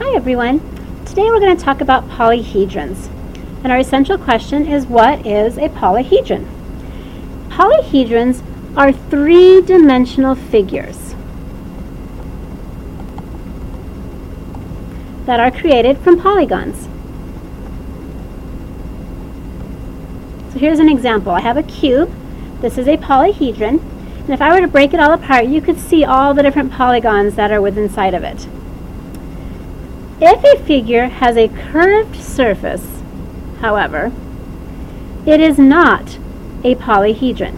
Hi everyone. Today we're going to talk about polyhedrons. And our essential question is, what is a polyhedron? Polyhedrons are three-dimensional figures that are created from polygons. So here's an example. I have a cube. This is a polyhedron. And if I were to break it all apart, you could see all the different polygons that are within inside of it. If a figure has a curved surface, however, it is not a polyhedron,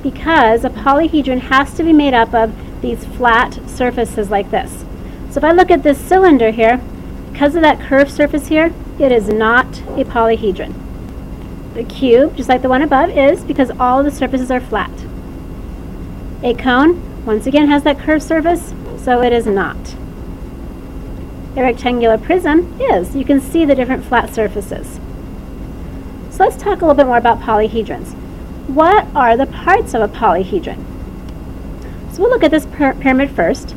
because a polyhedron has to be made up of these flat surfaces like this. So if I look at this cylinder here, because of that curved surface here, it is not a polyhedron. The cube, just like the one above, is, because all of the surfaces are flat. A cone, once again, has that curved surface, so it is not. A rectangular prism is. You can see the different flat surfaces. So let's talk a little bit more about polyhedrons. What are the parts of a polyhedron? So we'll look at this pyramid first.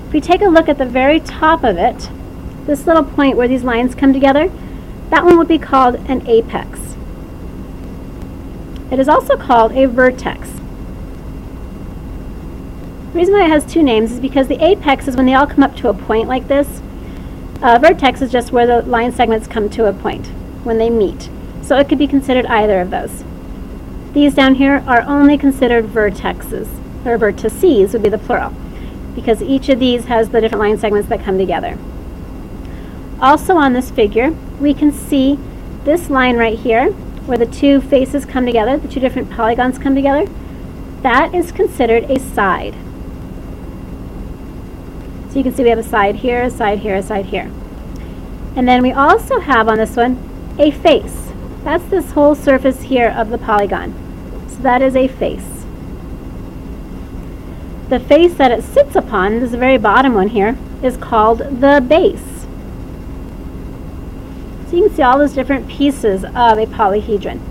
If we take a look at the very top of it, this little point where these lines come together, that one would be called an apex. It is also called a vertex. The reason why it has two names is because the apex is when they all come up to a point like this. Vertex is just where the line segments come to a point when they meet. So it could be considered either of those. These down here are only considered vertexes, or vertices would be the plural, because each of these has the different line segments that come together. Also on this figure, we can see this line right here, where the two faces come together, the two different polygons come together. That is considered a side. So you can see we have a side here, a side here, a side here. And then we also have on this one a face. That's this whole surface here of the polygon. So that is a face. The face that it sits upon, this very bottom one here, is called the base. So you can see all those different pieces of a polyhedron.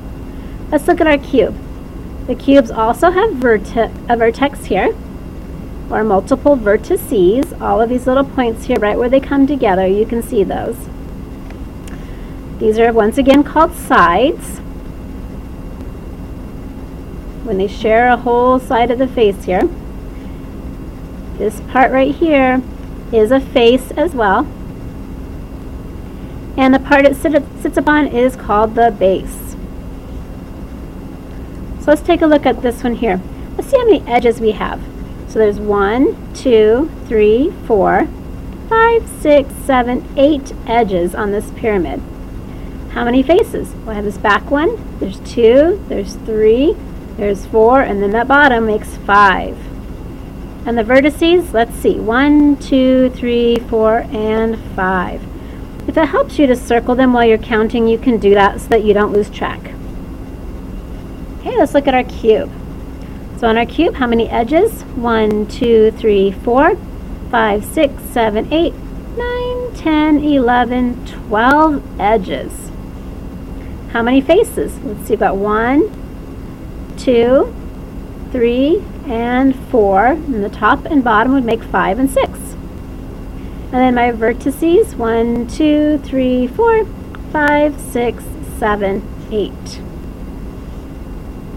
Let's look at our cube. The cubes also have a vertex here, or multiple vertices. All of these little points here, right where they come together, you can see those. These are once again called sides, when they share a whole side of the face here. This part right here is a face as well. And the part it sits upon is called the base. So let's take a look at this one here. Let's see how many edges we have. So there's 1, 2, 3, 4, 5, 6, 7, 8 edges on this pyramid. How many faces? Well, I have this back one. There's 2, there's 3, there's 4, and then that bottom makes 5. And the vertices, let's see, 1, 2, 3, 4, and 5. If it helps you to circle them while you're counting, you can do that so that you don't lose track. Okay, let's look at our cube. So on our cube, how many edges? 1, 2, 3, 4, 5, 6, 7, 8, 9, 10, 11, 12 edges. How many faces? Let's see, we've got 1, 2, 3, and 4. And the top and bottom would make 5 and 6. And then my vertices, 1, 2, 3, 4, 5, 6, 7, 8.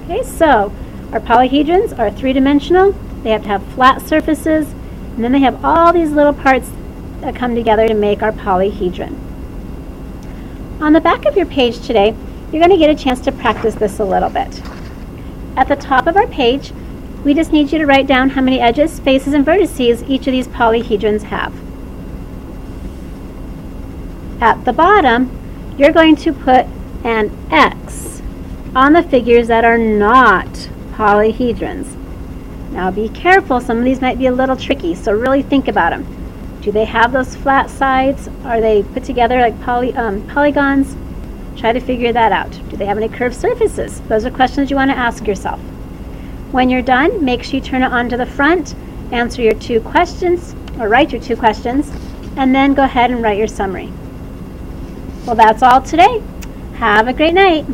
Okay, so our polyhedrons are three-dimensional. They have to have flat surfaces, and then they have all these little parts that come together to make our polyhedron. On the back of your page today, you're going to get a chance to practice this a little bit. At the top of our page, we just need you to write down how many edges, faces, and vertices each of these polyhedrons have. At the bottom, you're going to put an X on the figures that are not polyhedrons. Now be careful, some of these might be a little tricky, so really think about them. Do they have those flat sides? Are they put together like polygons? Try to figure that out. Do they have any curved surfaces? Those are questions you want to ask yourself. When you're done, make sure you turn it on to the front, answer your 2 questions, or write your 2 questions, and then go ahead and write your summary. Well, that's all today. Have a great night.